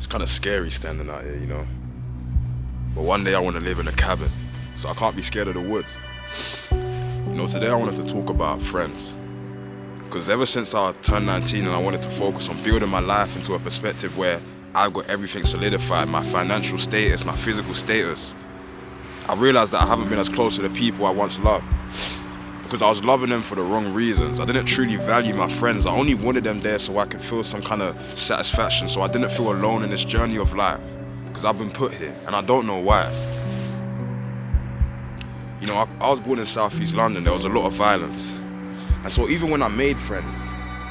kind of scary standing out here, you know. But one day I want to live in a cabin, so I can't be scared of the woods. You know, today I wanted to talk about friends. Because ever since I turned 19 and I wanted to focus on building my life into a perspective where I've got everything solidified, my financial status, my physical status, I realized that I haven't been as close to the people I once loved. Because I was loving them for the wrong reasons. I didn't truly value my friends. I only wanted them there so I could feel some kind of satisfaction, so I didn't feel alone in this journey of life. Because I've been put here, and I don't know why. You know, I was born in Southeast London. There was a lot of violence. And so even when I made friends,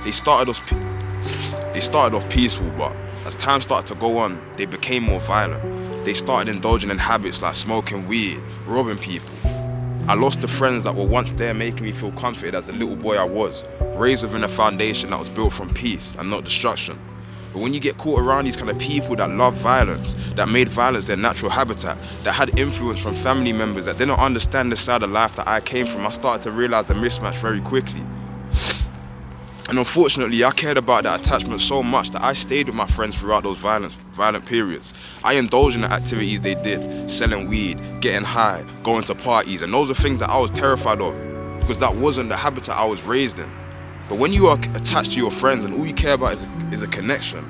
they started off peaceful, but as time started to go on, they became more violent. They started indulging in habits like smoking weed, robbing people. I lost the friends that were once there making me feel comforted as the little boy I was, raised within a foundation that was built from peace and not destruction. But when you get caught around these kind of people that love violence, that made violence their natural habitat, that had influence from family members that didn't understand the side of life that I came from, I started to realize the mismatch very quickly. And unfortunately, I cared about that attachment so much that I stayed with my friends throughout those violent periods. I indulged in the activities they did, selling weed, getting high, going to parties, and those are things that I was terrified of because that wasn't the habitat I was raised in. But when you are attached to your friends and all you care about is a connection,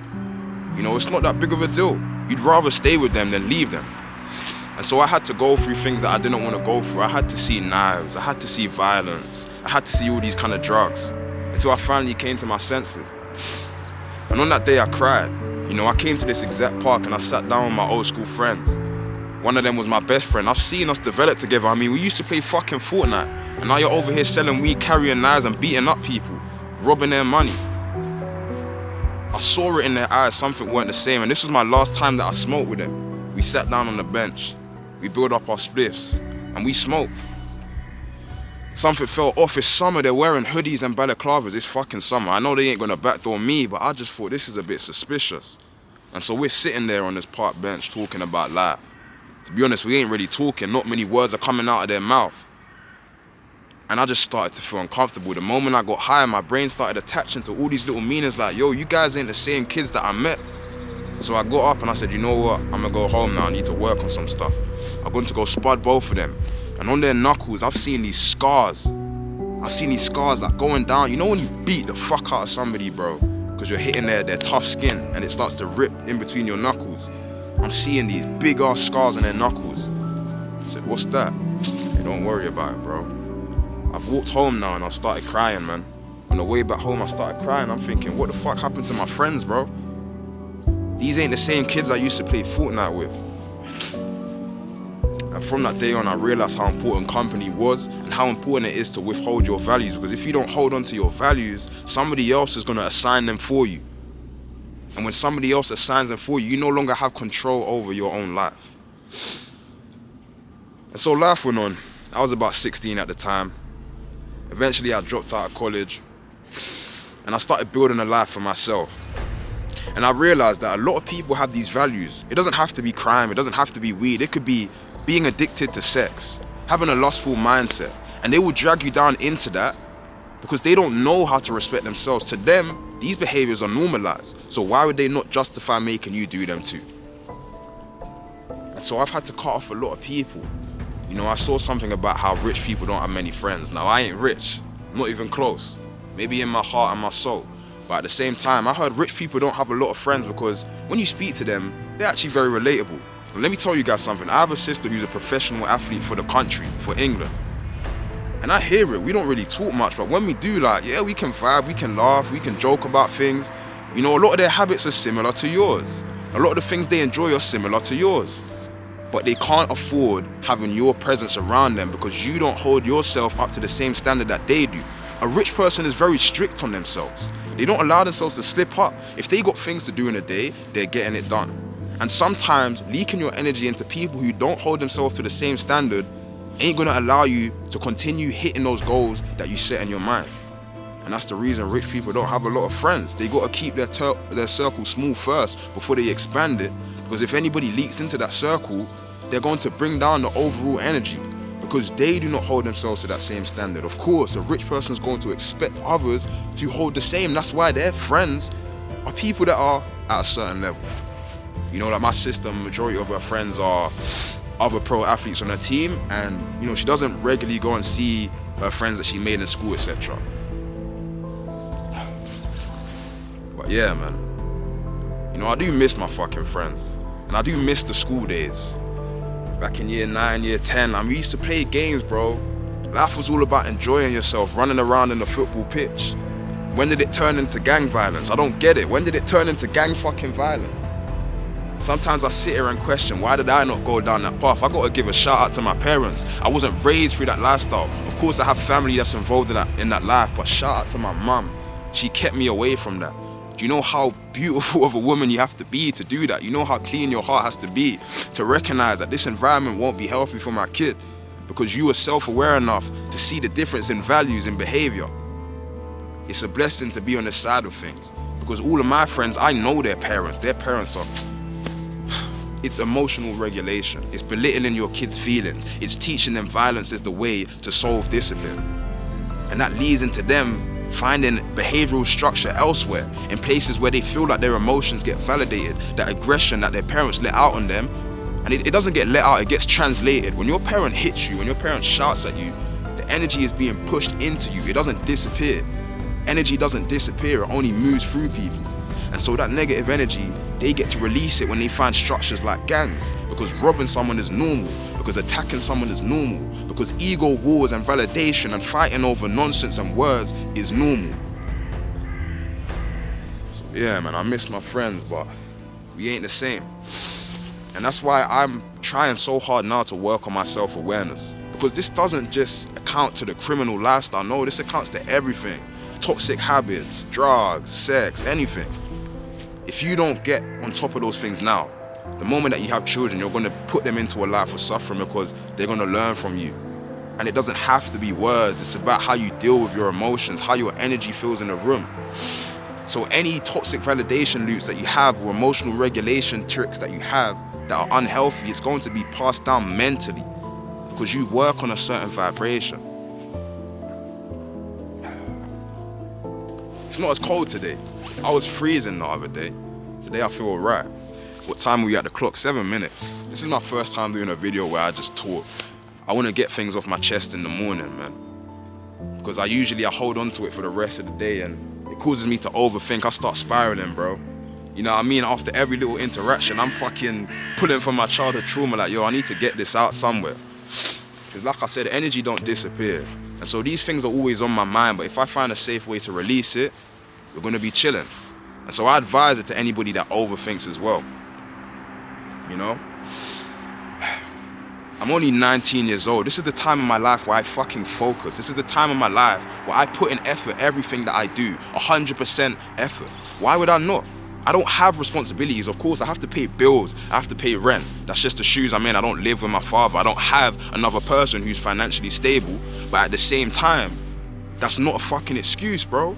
you know, it's not that big of a deal. You'd rather stay with them than leave them. And so I had to go through things that I didn't want to go through. I had to see knives, I had to see violence, I had to see all these kind of drugs, until I finally came to my senses. And on that day I cried. You know, I came to this exact park and I sat down with my old school friends. One of them was my best friend. I've seen us develop together. I mean, we used to play fucking Fortnite, and now you're over here selling weed, carrying knives and beating up people, robbing their money. I saw it in their eyes, something weren't the same, and this was my last time that I smoked with them. We sat down on the bench, we built up our spliffs, and we smoked. Something fell off. It's summer, they're wearing hoodies and balaclavas. It's fucking summer. I know they ain't gonna backdoor me, but I just thought this is a bit suspicious. And so we're sitting there on this park bench talking about life. To be honest, we ain't really talking. Not many words are coming out of their mouth. And I just started to feel uncomfortable. The moment I got high, my brain started attaching to all these little meanings like, yo, you guys ain't the same kids that I met. So I got up and I said, you know what? I'm gonna go home now. I need to work on some stuff. I'm going to go spud both of them. And on their knuckles, I've seen these scars. I've seen these scars like going down. You know when you beat the fuck out of somebody, bro, because you're hitting their tough skin and it starts to rip in between your knuckles. I'm seeing these big ass scars on their knuckles. I said, what's that? Hey, don't worry about it, bro. I've walked home now and I've started crying, man. On the way back home, I started crying. I'm thinking, what the fuck happened to my friends, bro? These ain't the same kids I used to play Fortnite with. And from that day on, I realized how important company was and how important it is to withhold your values, because if you don't hold on to your values, somebody else is going to assign them for you. And when somebody else assigns them for you, you no longer have control over your own life. And so life went on. I was about 16 at the time. Eventually, I dropped out of college and I started building a life for myself. And I realized that a lot of people have these values. It doesn't have to be crime, it doesn't have to be weed, it could be being addicted to sex, having a lustful mindset, and they will drag you down into that because they don't know how to respect themselves. To them, these behaviors are normalized, so why would they not justify making you do them too? And so I've had to cut off a lot of people. You know, I saw something about how rich people don't have many friends. Now, I ain't rich, not even close, maybe in my heart and my soul. But at the same time, I heard rich people don't have a lot of friends because when you speak to them, they're actually very relatable. And let me tell you guys something. I have a sister who's a professional athlete for the country, for England. And I hear it. We don't really talk much, but when we do, like, yeah, we can vibe, we can laugh, we can joke about things. You know, a lot of their habits are similar to yours. A lot of the things they enjoy are similar to yours. But they can't afford having your presence around them because you don't hold yourself up to the same standard that they do. A rich person is very strict on themselves. They don't allow themselves to slip up. If they got things to do in a day, they're getting it done. And sometimes leaking your energy into people who don't hold themselves to the same standard ain't gonna allow you to continue hitting those goals that you set in your mind. And that's the reason rich people don't have a lot of friends. They gotta keep their circle small first before they expand it. Because if anybody leaks into that circle, they're going to bring down the overall energy because they do not hold themselves to that same standard. Of course, a rich person is going to expect others to hold the same. That's why their friends are people that are at a certain level. You know, like my sister, majority of her friends are other pro athletes on her team, and you know, she doesn't regularly go and see her friends that she made in school, etc. But yeah, man, you know, I do miss my fucking friends, and I do miss the school days. Back in year 9, year 10, we used to play games, bro. Life was all about enjoying yourself, running around in the football pitch. When did it turn into gang violence? I don't get it. When did it turn into gang fucking violence? Sometimes I sit here and question, why did I not go down that path? I gotta give a shout out to my parents. I wasn't raised through that lifestyle. Of course I have family that's involved in that life, but shout out to my mum. She kept me away from that. Do you know how beautiful of a woman you have to be to do that? You know how clean your heart has to be to recognize that this environment won't be healthy for my kid, because you are self-aware enough to see the difference in values and behavior. It's a blessing to be on this side of things, because all of my friends, I know their parents are, it's emotional regulation. It's belittling your kids' feelings. It's teaching them violence is the way to solve discipline. And that leads into them finding behavioral structure elsewhere, in places where they feel like their emotions get validated, that aggression that their parents let out on them. And it doesn't get let out, it gets translated. When your parent hits you, when your parent shouts at you, the energy is being pushed into you. It doesn't disappear. Energy doesn't disappear, it only moves through people. And so that negative energy, they get to release it when they find structures like gangs, because robbing someone is normal, because attacking someone is normal, because ego wars and validation and fighting over nonsense and words is normal. So yeah, man, I miss my friends, but we ain't the same. And that's why I'm trying so hard now to work on my self-awareness, because this doesn't just account to the criminal lifestyle. No, this accounts to everything. Toxic habits, drugs, sex, anything. If you don't get on top of those things now, the moment that you have children, you're going to put them into a life of suffering, because they're going to learn from you. And it doesn't have to be words. It's about how you deal with your emotions, how your energy feels in a room. So any toxic validation loops that you have, or emotional regulation tricks that you have that are unhealthy, it's going to be passed down mentally, because you work on a certain vibration. It's not as cold today. I was freezing the other day. Today I feel alright. What time are we at the clock? 7 minutes. This is my first time doing a video where I just talk. I want to get things off my chest in the morning, man. Because I hold on to it for the rest of the day, and it causes me to overthink. I start spiraling, bro. You know what I mean? After every little interaction, I'm fucking pulling from my childhood trauma, like, yo, I need to get this out somewhere. Because like I said, energy don't disappear. And so these things are always on my mind, but if I find a safe way to release it, we're gonna be chilling. And so I advise it to anybody that overthinks as well. You know? I'm only 19 years old. This is the time in my life where I fucking focus. This is the time in my life where I put in effort everything that I do, 100% effort. Why would I not? I don't have responsibilities. Of course, I have to pay bills. I have to pay rent. That's just the shoes I'm in. I don't live with my father. I don't have another person who's financially stable. But at the same time, that's not a fucking excuse, bro.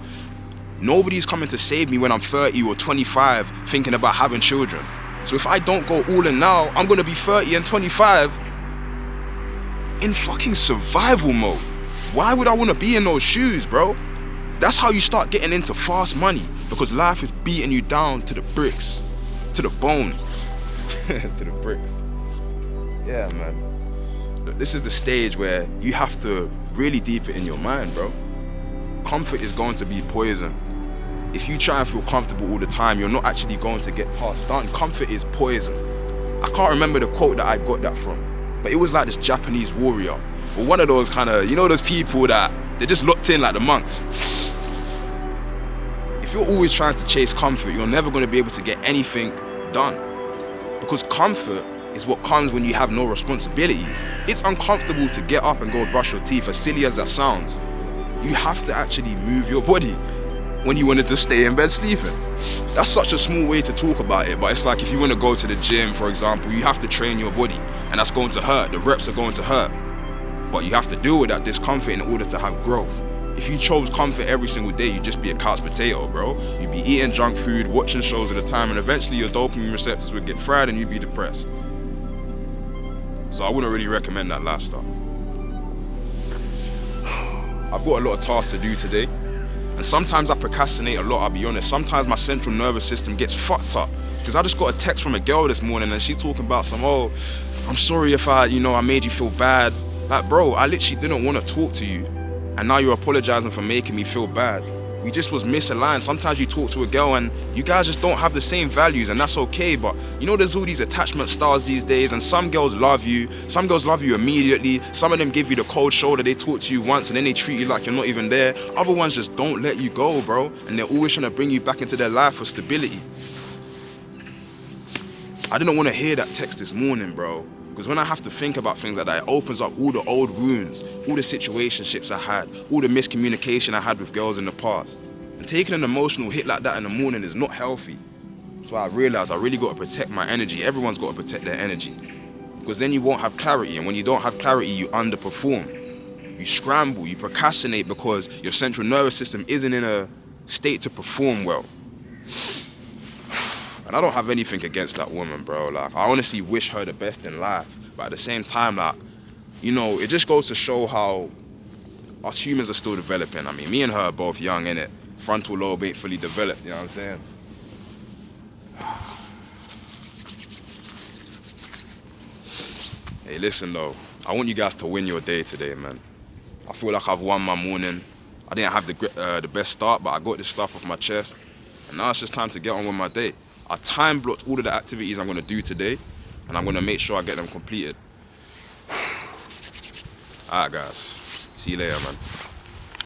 Nobody's coming to save me when I'm 30 or 25 thinking about having children. So if I don't go all in now, I'm gonna be 30 and 25 in fucking survival mode. Why would I wanna be in those shoes, bro? That's how you start getting into fast money, because life is beating you down to the bricks, to the bone, to the bricks. Yeah, man. Look, this is the stage where you have to really deep it in your mind, bro. Comfort is going to be poison. If you try and feel comfortable all the time, you're not actually going to get tasks done. Comfort is poison. I can't remember the quote that I got that from, but it was like this Japanese warrior, or one of those kind of, you know, those people that they're just locked in like the monks. If you're always trying to chase comfort, you're never going to be able to get anything done, because comfort is what comes when you have no responsibilities. It's uncomfortable to get up and go brush your teeth, as silly as that sounds. You have to actually move your body when you wanted to stay in bed sleeping. That's such a small way to talk about it, but it's like if you want to go to the gym, for example, you have to train your body, and that's going to hurt. The reps are going to hurt, but you have to deal with that discomfort in order to have growth. If you chose comfort every single day, you'd just be a couch potato, bro. You'd be eating junk food, watching shows at a time, and eventually your dopamine receptors would get fried and you'd be depressed. So I wouldn't really recommend that lifestyle. I've got a lot of tasks to do today, And sometimes I procrastinate a lot, I'll be honest. Sometimes my central nervous system gets fucked up. Because I just got a text from a girl this morning and she's talking about oh, I'm sorry if I made you feel bad. Like, bro, I literally didn't want to talk to you. And now you're apologizing for making me feel bad. We just was misaligned. Sometimes you talk to a girl and you guys just don't have the same values, and that's okay. But there's all these attachment styles these days, and some girls love you. Some girls love you immediately. Some of them give you the cold shoulder. They talk to you once and then they treat you like you're not even there. Other ones just don't let you go, bro. And they're always trying to bring you back into their life for stability. I didn't want to hear that text this morning, bro. Because when I have to think about things like that, it opens up all the old wounds, all the situationships I had, all the miscommunication I had with girls in the past. And taking an emotional hit like that in the morning is not healthy. So I realized I really got to protect my energy. Everyone's got to protect their energy. Because then you won't have clarity. And when you don't have clarity, you underperform. You scramble, you procrastinate because your central nervous system isn't in a state to perform well. And I don't have anything against that woman, bro. Like, I honestly wish her the best in life. But at the same time, like, it just goes to show how us humans are still developing. I mean, me and her are both young, innit? Frontal lobe ain't fully developed, you know what I'm saying? Hey, listen though, I want you guys to win your day today, man. I feel like I've won my morning. I didn't have the best start, but I got this stuff off my chest. And now it's just time to get on with my day. I time blocked all of the activities I'm gonna do today, and I'm gonna make sure I get them completed. Alright guys, see you later, man.